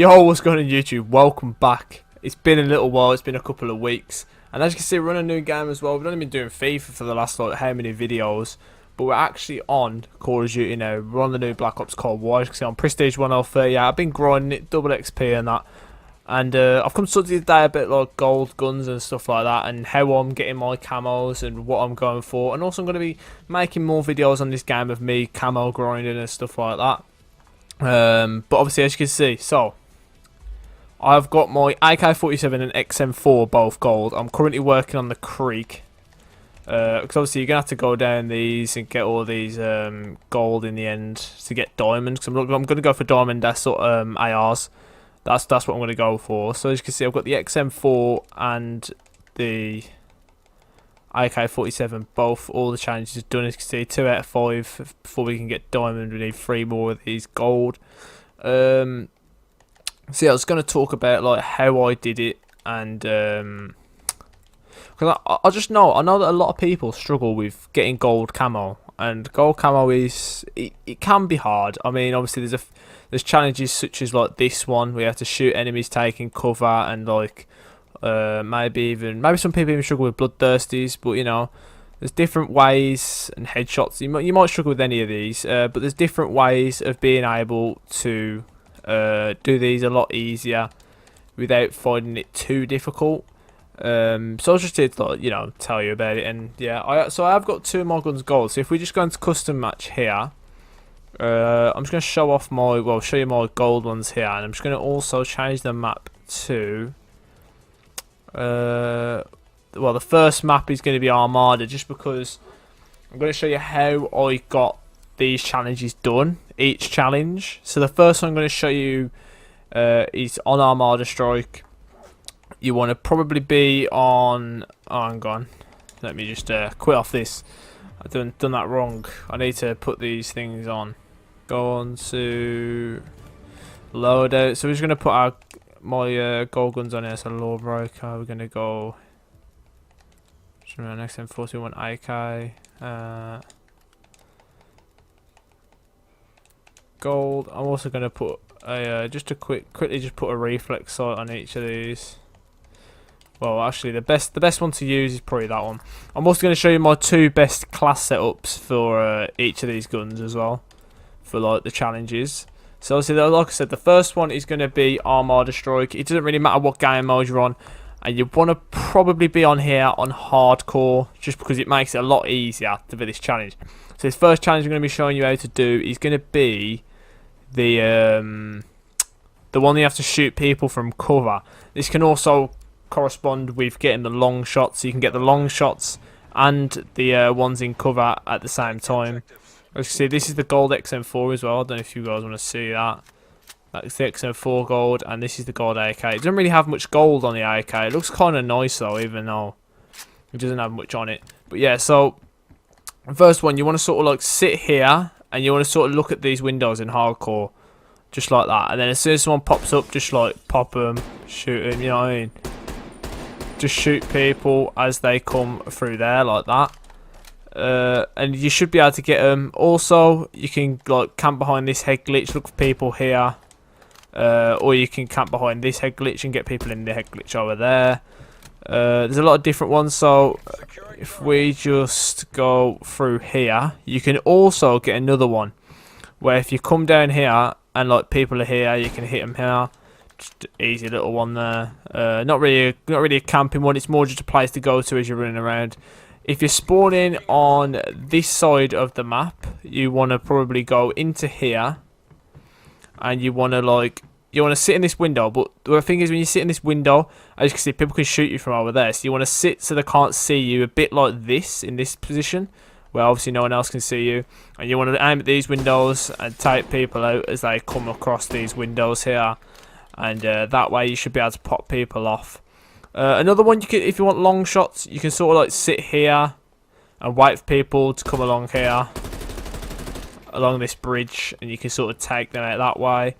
Yo, what's going on YouTube? Welcome back. It's been a little while, it's been a couple of weeks. And as you can see, we're on a new game as well. We've only been doing FIFA for the last like how many videos. But we're actually on Call of Duty now. We're on the new Black Ops Cold War. As you can see, on Prestige 103. Yeah, I've been grinding it, double XP and that. And I've come to talk to you today a bit like gold guns and stuff like that, and how I'm getting my camos and what I'm going for. And also I'm going to be making more videos on this game of me camo grinding and stuff like that. But obviously, as you can see, so I've got my AK-47 and XM4 both gold. I'm currently working on the Creek. Because obviously you're going to have to go down these and get all these gold in the end to get diamonds. Because I'm going to go for diamond ARs. That's what I'm going to go for. So as you can see, I've got the XM4 and the AK-47, both, all the challenges done. As you can see, 2 out of 5 before we can get diamond. We need 3 more of these gold. So yeah, I was going to talk about like how I did it, and because I just know that a lot of people struggle with getting gold camo, and gold camo is it can be hard. I mean, obviously there's challenges such as like this one where you have to shoot enemies taking cover, and like maybe some people even struggle with bloodthirsties, but you know, there's different ways, and headshots. You might struggle with any of these, but there's different ways of being able to do these a lot easier without finding it too difficult. So I was just here to like, you know, tell you about it. And yeah, so I have got 2 of my guns gold. So if we just go into custom match here, I'm just going to show you my gold ones here, and I'm just going to also change the map to well, the first map is going to be Armada, just because I'm going to show you how I got these challenges done, each challenge. So the first one I'm going to show you is on Armada Strike. You want to probably be on, oh, hang on, let me just quit off this. I've done that wrong. I need to put these things on. Go on to loadout. So we're just going to put my gold guns on here. So Lawbreaker, we're going to go next M41 AK. Gold. I'm also going to put a quickly just put a reflex sight on each of these. Well, actually, the best one to use is probably that one. I'm also going to show you my 2 best class setups for each of these guns as well, for like the challenges. So obviously, like I said, the first one is going to be Armada Strike. It doesn't really matter what game mode you're on, and you want to probably be on here on hardcore, just because it makes it a lot easier for this challenge. So this first challenge I'm going to be showing you how to do is going to be the one you have to shoot people from cover. This can also correspond with getting the long shots, so you can get the long shots and the ones in cover at the same time. As you can see, this is the gold XM4 as well. I don't know if you guys want to see that. That's the XM4 gold, and this is the gold AK. It doesn't really have much gold on the AK. It looks kind of nice though, even though it doesn't have much on it. But yeah, so the first one, you want to sort of like sit here, and you want to sort of look at these windows in hardcore, just like that. And then as soon as someone pops up, just like pop them, shoot them, you know what I mean? Just shoot people as they come through there like that, and you should be able to get them. Also, you can like camp behind this head glitch, look for people here, or you can camp behind this head glitch and get people in the head glitch over there. There's a lot of different ones, so if we just go through here, you can also get another one where if you come down here and like people are here, you can hit them here. Just easy little one there. Not really a camping one. It's more just a place to go to as you're running around. If you're spawning on this side of the map, you want to probably go into here, and you want to sit in this window. But the thing is, when you sit in this window, as you can see, people can shoot you from over there. So you want to sit so they can't see you, a bit like this, in this position, where obviously no one else can see you. And you want to aim at these windows and take people out as they come across these windows here. And that way you should be able to pop people off. Another one, you can, if you want long shots, you can sort of like sit here and wait for people to come along here, along this bridge, and you can sort of take them out that way.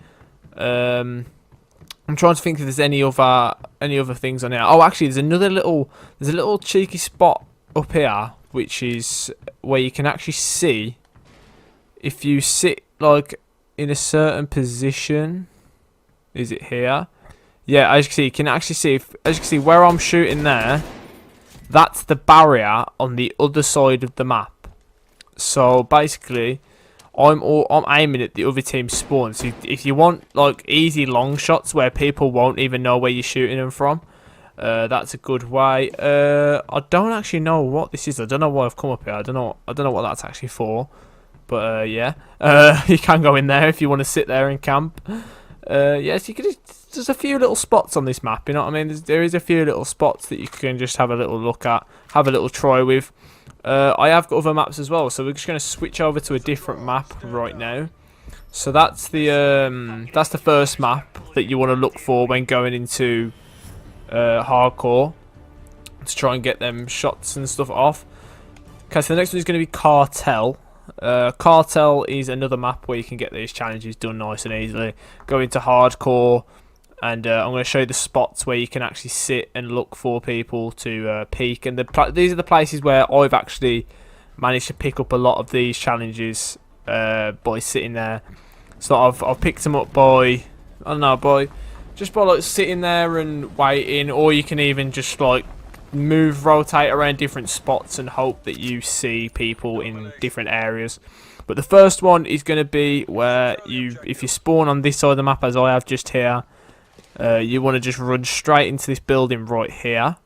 I'm trying to think if there's any other things on here. Oh, actually, there's a little cheeky spot up here, which is where you can actually see if you sit like in a certain position. Is it here? Yeah, as you can see, you can actually see, as you can see where I'm shooting there, that's the barrier on the other side of the map. So basically, I'm aiming at the other team's spawn. So if you want like easy long shots where people won't even know where you're shooting them from, that's a good way. I don't actually know what this is. I don't know why I've come up here. I don't know what that's actually for. But yeah, you can go in there if you want to sit there and camp. Yes, you could. There's a few little spots on this map. You know what I mean? There is a few little spots that you can just have a little look at, have a little try with. I have got other maps as well, so we're just going to switch over to a different map right now. So that's the first map that you want to look for when going into hardcore to try and get them shots and stuff off. Okay, so the next one is going to be Cartel. Cartel is another map where you can get these challenges done nice and easily. Go into hardcore, and I'm going to show you the spots where you can actually sit and look for people to peek. And these are the places where I've actually managed to pick up a lot of these challenges by sitting there. So I've picked them up by, I don't know, just by like sitting there and waiting, or you can even just like rotate around different spots and hope that you see people in different areas. But the first one is going to be where if you spawn on this side of the map, as I have just here, you want to just run straight into this building right here.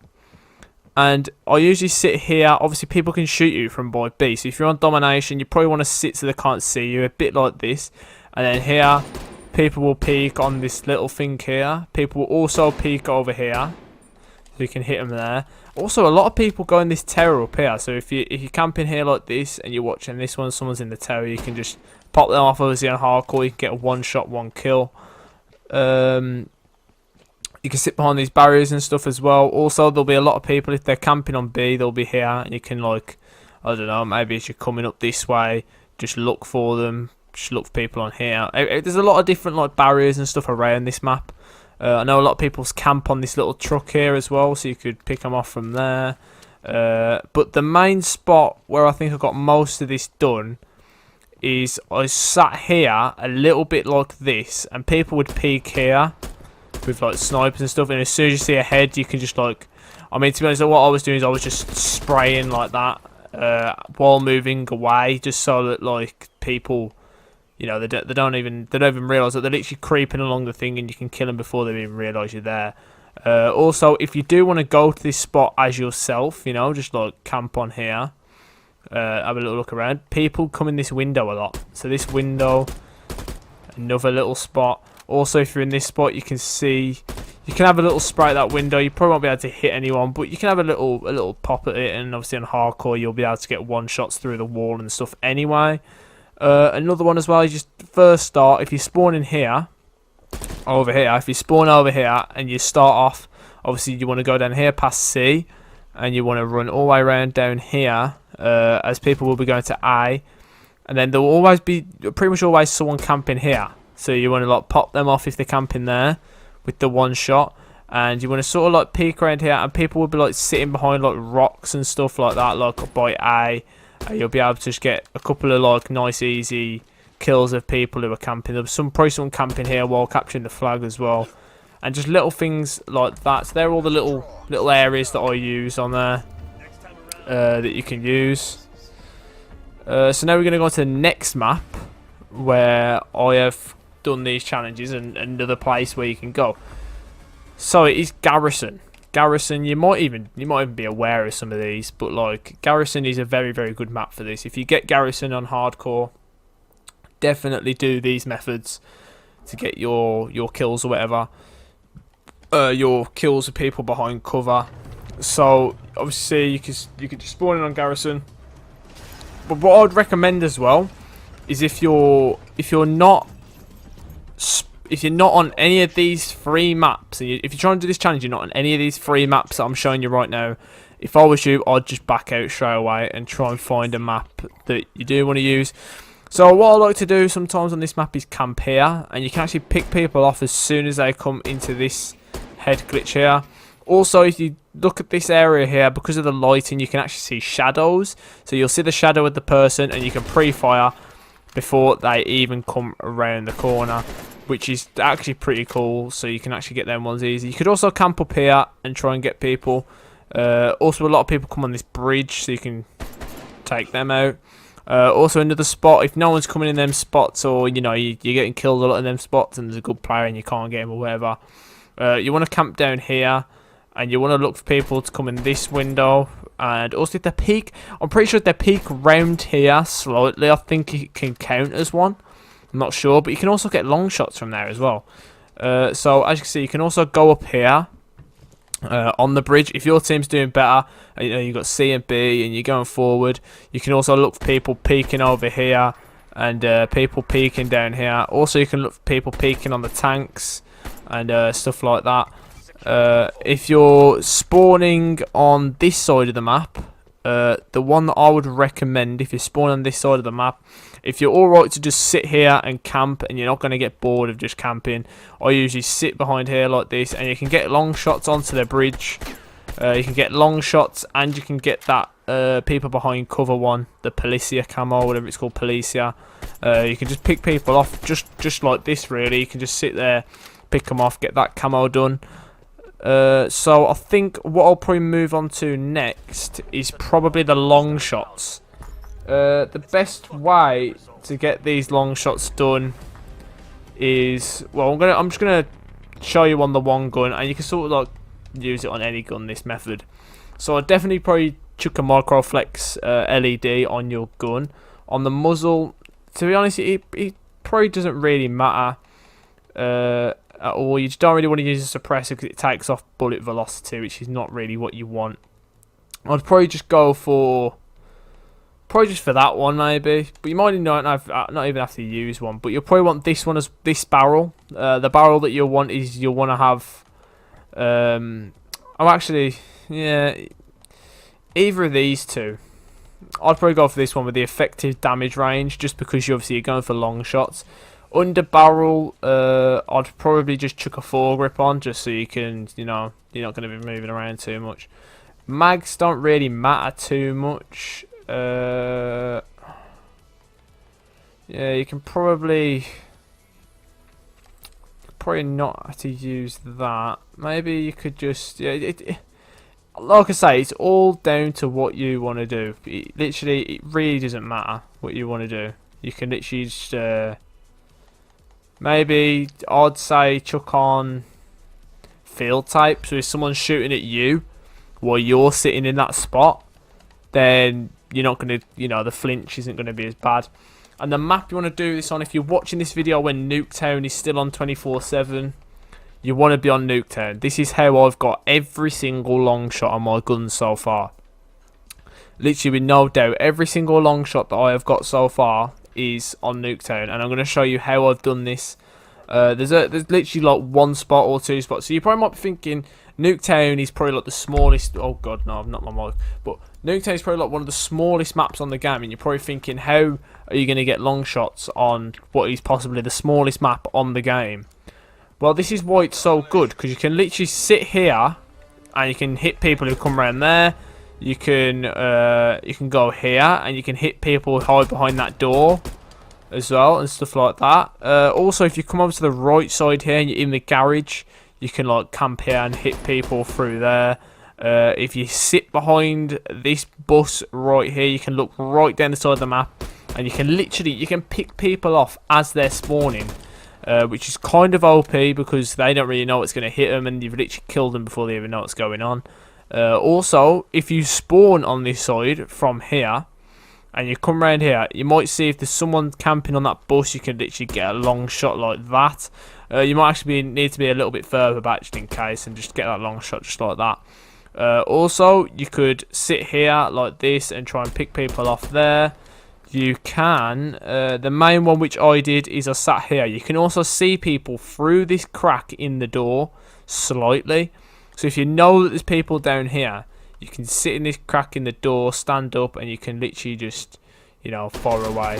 And I usually sit here. Obviously people can shoot you from by B, so if you're on domination, you probably want to sit so they can't see you, a bit like this. And then here people will peek on this little thing here. People will also peek over here, so you can hit them there. Also, a lot of people go in this tower up here. So if you camp in here like this and you're watching this one, someone's in the tower, you can just pop them off. Obviously on hardcore, you can get a one shot, one kill. You can sit behind these barriers and stuff as well. Also, there'll be a lot of people, if they're camping on B, they'll be here, and you can, like, I don't know, maybe as you're coming up this way, just look for them. Just look for people on here. There's a lot of different like barriers and stuff around this map. I know a lot of people camp on this little truck here as well, so you could pick them off from there. But the main spot where I think I got most of this done is I sat here a little bit like this, and people would peek here with like snipers and stuff, and as soon as you see a head, you can just like, I mean, to be honest, what I was doing is I was just spraying like that while moving away, just so that like people, you know, they don't even realise that they're literally creeping along the thing, and you can kill them before they even realise you're there. Also, if you do want to go to this spot as yourself, you know, just like camp on here, have a little look around. People come in this window a lot. So this window, another little spot. Also, if you're in this spot, you can see, you can have a little spray at that window. You probably won't be able to hit anyone, but you can have a little pop at it. And obviously on hardcore, you'll be able to get one shots through the wall and stuff anyway. Another one as well is just first start. If you spawn in here, over here, if you spawn over here and you start off, obviously you want to go down here past C, and you want to run all the way around down here, as people will be going to A, and then there will always be, pretty much always, someone camping here. So you want to like pop them off if they're camping there with the one shot, and you want to sort of like peek around here, and people will be like sitting behind like rocks and stuff like that, like by A. You'll be able to just get a couple of like nice easy kills of people who are camping. There's probably someone camping here while capturing the flag as well, and just little things like that. So they're all the little areas that I use on there that you can use. So now we're going to go on to the next map where I have done these challenges, and another place where you can go. So it is Garrison. Garrison, you might even be aware of some of these, but like Garrison is a very, very good map for this. If you get Garrison on hardcore, definitely do these methods to get your kills or whatever. Your kills of people behind cover. So obviously you could just spawn in on Garrison. But what I'd recommend as well is if you're not on any of these free maps, and if you're trying to do this challenge, you're not on any of these free maps that I'm showing you right now, if I was you, I'd just back out straight away and try and find a map that you do want to use. So what I like to do sometimes on this map is camp here, and you can actually pick people off as soon as they come into this head glitch here. Also, if you look at this area here, because of the lighting, you can actually see shadows. So you'll see the shadow of the person, and you can pre-fire before they even come around the corner. which is actually pretty cool. So you can actually get them ones easy. You could also camp up here and try and get people. Also, a lot of people come on this bridge, so you can take them out. Also, another spot, if no one's coming in them spots, or you know you're getting killed a lot in them spots, and there's a good player and you can't get him or whatever, you want to camp down here, and you want to look for people to come in this window. And also, if they peek, I'm pretty sure if they peek round here slightly, I think it can count as one. I'm not sure, but you can also get long shots from there as well. So as you can see, you can also go up here on the bridge. If your team's doing better, you know, you've got C and B and you're going forward, you can also look for people peeking over here and people peeking down here. Also, you can look for people peeking on the tanks and stuff like that. If you're spawning on this side of the map, the one that I would recommend, if you're spawning on this side of the map, if you're alright to just sit here and camp and you're not going to get bored of just camping, I usually sit behind here like this, and you can get long shots onto the bridge. You can get long shots, and you can get that people behind cover one, the Policia camo, whatever it's called, Policia. You can just pick people off just like this really. You can just sit there, pick them off, get that camo done. So I think what I'll probably move on to next is probably the long shots. The best way to get these long shots done is, well, I'm just gonna show you on the one gun, and you can sort of like use it on any gun, this method. So I'd definitely probably chuck a microflex LED on your gun. On the muzzle, to be honest, it probably doesn't really matter at all. You just don't really want to use a suppressor because it takes off bullet velocity, which is not really what you want. I'd probably just go for that one maybe, but you might not even have to use one. But you'll probably want this one as this barrel. The barrel that you'll want is you'll want to have. Either of these two. I'd probably go for this one with the effective damage range, just because you're going for long shots. Under barrel, I'd probably just chuck a foregrip on, just so you can, you're not going to be moving around too much. Mags don't really matter too much. Yeah, you can probably not have to use that. Maybe you could just, like I say, it's all down to what you want to do. It really doesn't matter what you want to do. You can literally just maybe I'd say chuck on field type. So if someone's shooting at you while you're sitting in that spot, then you're not going to, the flinch isn't going to be as bad. And the map you want to do this on, if you're watching this video when Nuketown is still on 24/7, you want to be on Nuketown. This is how I've got every single long shot on my gun so far. Literally, with no doubt, every single long shot that I have got so far is on Nuketown, and I'm going to show you how I've done this. There's literally like one spot or two spots. So you probably might be thinking Nuketown is probably like the smallest. Oh god, no, I've not my mic. But Nuketown is probably like one of the smallest maps on the game, and you're probably thinking, how are you going to get long shots on what is possibly the smallest map on the game? Well, this is why it's so good, because you can literally sit here and you can hit people who come around there. You can go here and you can hit people who hide behind that door as well and stuff like that. Also, if you come over to the right side here and you're in the garage, you can like camp here and hit people through there. If you sit behind this bus right here, you can look right down the side of the map, and you can pick people off as they're spawning, which is kind of OP because they don't really know what's going to hit them, and you've literally killed them before they even know what's going on. Also, if you spawn on this side from here and you come around here, you might see if there's someone camping on that bus, you can literally get a long shot like that. You might actually need to be a little bit further back just in case, and just get that long shot just like that. Also, you could sit here like this and try and pick people off there. You can, the main one which I did is I sat here. You can also see people through this crack in the door slightly. So if you know that there's people down here, you can sit in this crack in the door, stand up, and you can literally just, fire away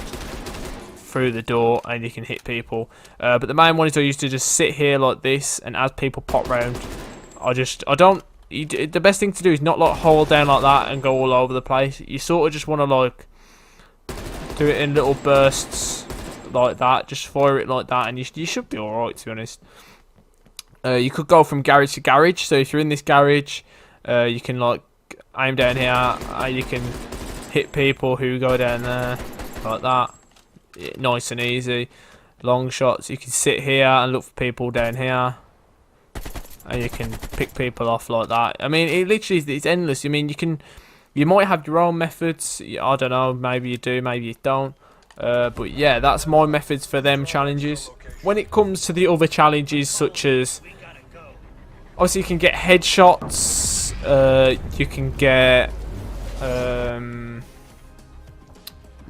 through the door and you can hit people. But the main one is I used to just sit here like this, and as people pop round, the best thing to do is not like hold down like that and go all over the place. You sort of just want to like do it in little bursts like that. Just fire it like that, and you should be alright, to be honest. You could go from garage to garage. So if you're in this garage, you can like aim down here. You can hit people who go down there like that. Nice and easy. Long shots. You can sit here and look for people down here, and you can pick people off like that. I mean, it literally it's endless. I mean, you might have your own methods. I don't know. Maybe you do. Maybe you don't. But yeah, that's my methods for them challenges. When it comes to the other challenges, such as obviously you can get headshots, you can get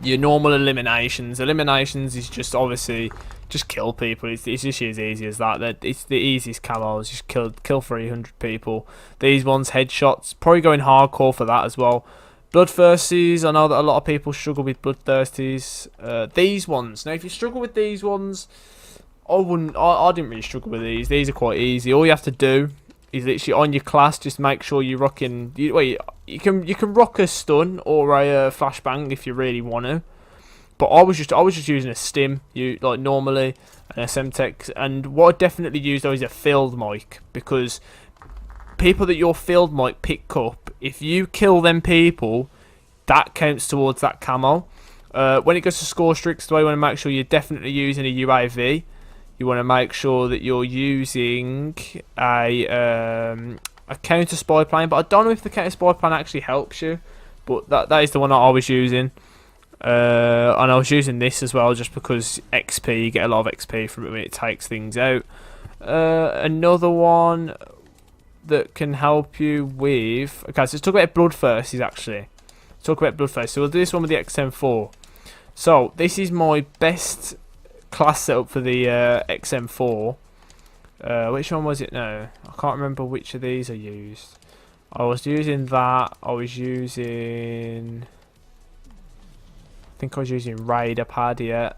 your normal eliminations. Eliminations is just obviously just kill people. It's just as easy as that. It's the easiest camos. Just kill 300 people. These ones, headshots, probably going hardcore for that as well. Bloodthirsties, I know that a lot of people struggle with bloodthirsties. These ones, now if you struggle with these ones, I didn't really struggle with these. These are quite easy. All you have to do is literally on your class, just make sure you're rocking. You can rock a stun or a flashbang if you really want to. But I was just using a stim, like normally, an SMTech, and what I definitely used though is a field mic, because people that your field mic pick up, if you kill them people, that counts towards that camo. When it goes to score streaks, though, you want to make sure you're definitely using a UAV. You want to make sure that you're using a counter spy plane, but I don't know if the counter spy plane actually helps you. But that is the one that I was using. And I was using this as well just because XP, you get a lot of XP from it when it takes things out. Another one that can help you with... Okay, so let's talk about Bloodthirsties actually. Let's talk about Bloodthirsties. So we'll do this one with the XM4. So this is my best class setup for the XM4. Which one was it now? I can't remember which of these I used. I was using that. I was using... I think I was using Raider Pad, yeah.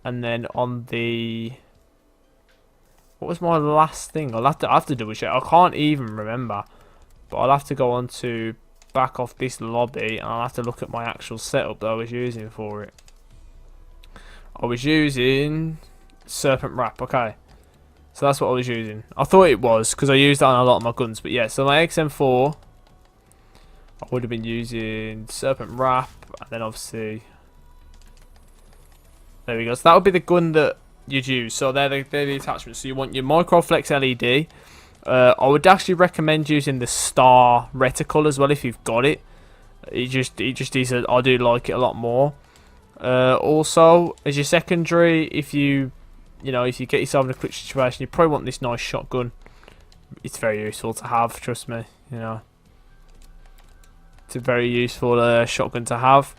And then on the... What was my last thing? I have to double check. I can't even remember. But I'll have to go on to back off this lobby, and I'll have to look at my actual setup that I was using for it. I was using Serpent Wrap, okay. So that's what I was using. I thought it was, because I used that on a lot of my guns. But yeah, so my XM4, I would have been using Serpent Wrap, and then obviously... There we go. So that would be the gun that you'd use. So they're the attachments. So you want your Microflex LED. I would actually recommend using the Star Reticle as well if you've got it. It just is. I do like it a lot more. Also, as your secondary, if you get yourself in a quick situation, you probably want this nice shotgun. It's very useful to have. Trust me. It's a very useful shotgun to have.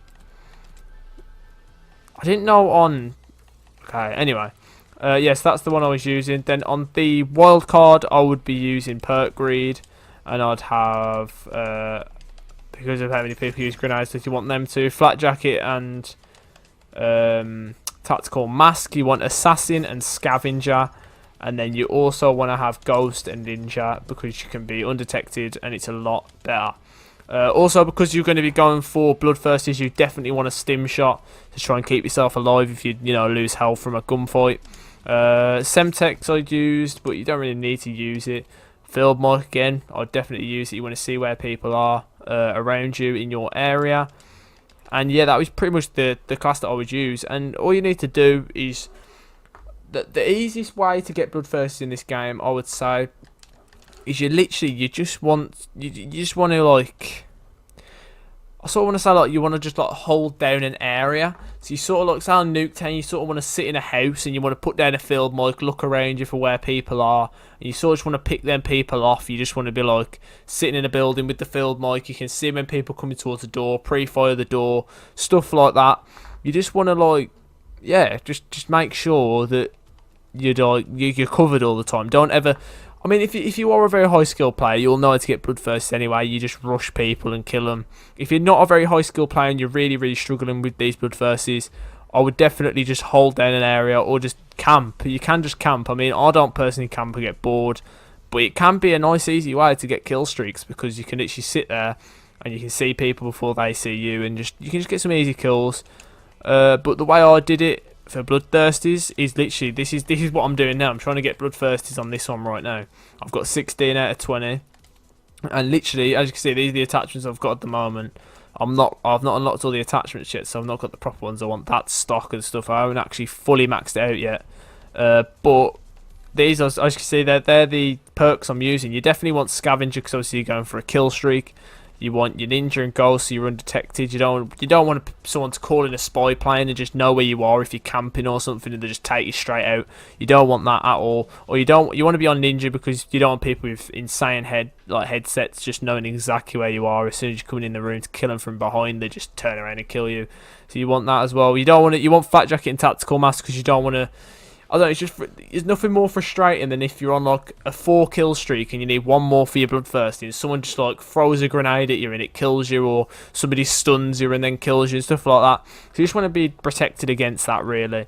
I didn't know on... Okay, anyway. Yes, that's the one I was using. Then on the wild card, I would be using Perk Greed. And I'd have... because of how many people use grenades, if you want them to, Flat Jacket and Tactical Mask. You want Assassin and Scavenger. And then you also want to have Ghost and Ninja, because you can be undetected and it's a lot better. Also, because you're going to be going for Bloodthirsties, you definitely want a stim shot to try and keep yourself alive if you lose health from a gunfight. Semtex I used, but you don't really need to use it. Field mic again, I'd definitely use it. You want to see where people are around you in your area. And yeah, that was pretty much the class that I would use. And all you need to do is... The easiest way to get Bloodthirsties in this game, I would say, is you just want to like... I sort of want to say like you want to just like hold down an area. So you sort of like say on Nuketown, you sort of want to sit in a house and you want to put down a field mic, look around you for where people are, and you sort of just want to pick them people off. You just want to be like sitting in a building with the field mic. You can see when people coming towards the door, pre-fire the door, stuff like that. You just want to like, yeah, just make sure that you're covered all the time. Don't ever... I mean, if you are a very high skill player, you'll know how to get Bloodthirsties anyway. You just rush people and kill them. If you're not a very high skill player and you're really struggling with these Bloodthirsties, I would definitely just hold down an area or just camp. You can just camp. I mean, I don't personally camp and get bored, but it can be a nice easy way to get kill streaks, because you can literally sit there and you can see people before they see you, and you can just get some easy kills. But the way I did it for bloodthirsties is literally this is what I'm doing now. I'm trying to get bloodthirsties on this one right now. I've got 16 out of 20, and literally, as you can see, these are the attachments I've got at the moment. I've not unlocked all the attachments yet, so I've not got the proper ones. I want that stock and stuff. I haven't actually fully maxed it out yet, but these, as you can see, they're the perks I'm using. You definitely want scavenger because obviously you're going for a kill streak. You want your ninja and ghost, so you're undetected. You don't want someone to call in a spy plane and just know where you are if you're camping or something, and they just take you straight out. You don't want that at all. Or you want to be on ninja because you don't want people with insane headsets just knowing exactly where you are. As soon as you're coming in the room to kill them from behind, they just turn around and kill you. So you want that as well. You want fat jacket and tactical mask because you don't want to. I don't know, there's nothing more frustrating than if you're on like a 4 kill streak and you need one more for your bloodthirsty, and someone just like throws a grenade at you and it kills you, or somebody stuns you and then kills you and stuff like that. So you just want to be protected against that, really.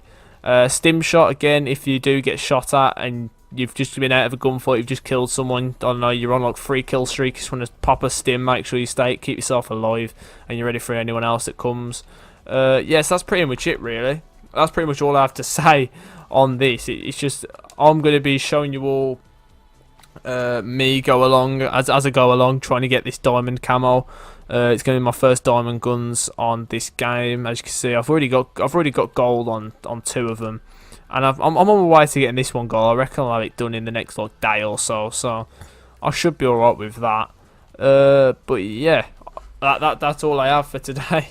Stim shot, again, if you do get shot at and you've just been out of a gunfight, you've just killed someone, I don't know, you're on like 3 kill streak, you just want to pop a stim, make sure you keep yourself alive and you're ready for anyone else that comes. Yes, that's pretty much it, really. That's pretty much all I have to say on this. It's just I'm going to be showing you all me go along as I go along, trying to get this diamond camo. It's going to be my first diamond guns on this game. As you can see, I've already got gold on 2 of them, and I'm on my way to getting this one gold. I reckon I'll have it done in the next like day or so. So I should be alright with that. But yeah. That's all I have for today.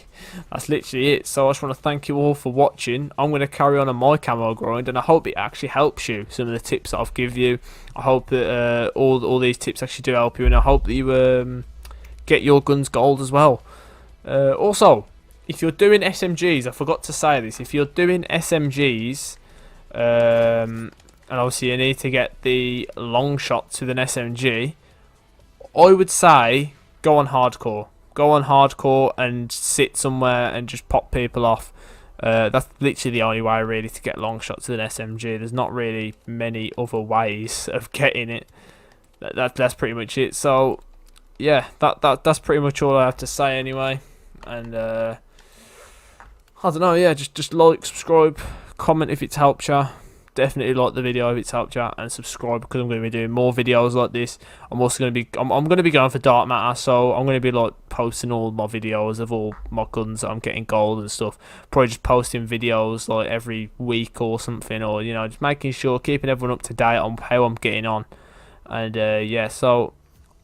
That's literally it. So I just want to thank you all for watching. I'm going to carry on my camo grind, and I hope it actually helps you. Some of the tips that I've give you, I hope that all these tips actually do help you, and I hope that you get your guns gold as well. Also, if you're doing SMGs, I forgot to say this. If you're doing SMGs, and obviously you need to get the long shots with an SMG, I would say go on hardcore. Go on hardcore and sit somewhere and just pop people off. That's literally the only way really to get long shots with an SMG. There's not really many other ways of getting it. That's pretty much it. So yeah, that's pretty much all I have to say anyway. And I don't know. Yeah, just like, subscribe, comment if it's helped you. Definitely like the video if it's helped you, and subscribe because I'm going to be doing more videos like this. I'm also going to be I'm going to be going for dark matter, so I'm going to be like posting all my videos of all my guns that I'm getting gold and stuff. Probably just posting videos like every week or something, or you know, just making sure, keeping everyone up to date on how I'm getting on. And yeah, so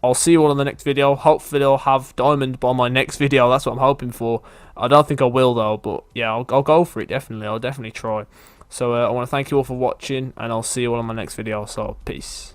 I'll see you all in the next video. Hopefully I'll have diamond by my next video. That's what I'm hoping for. I don't think I will though, but yeah, I'll go for it definitely. I'll definitely try. So I want to thank you all for watching, and I'll see you all on my next video. So peace.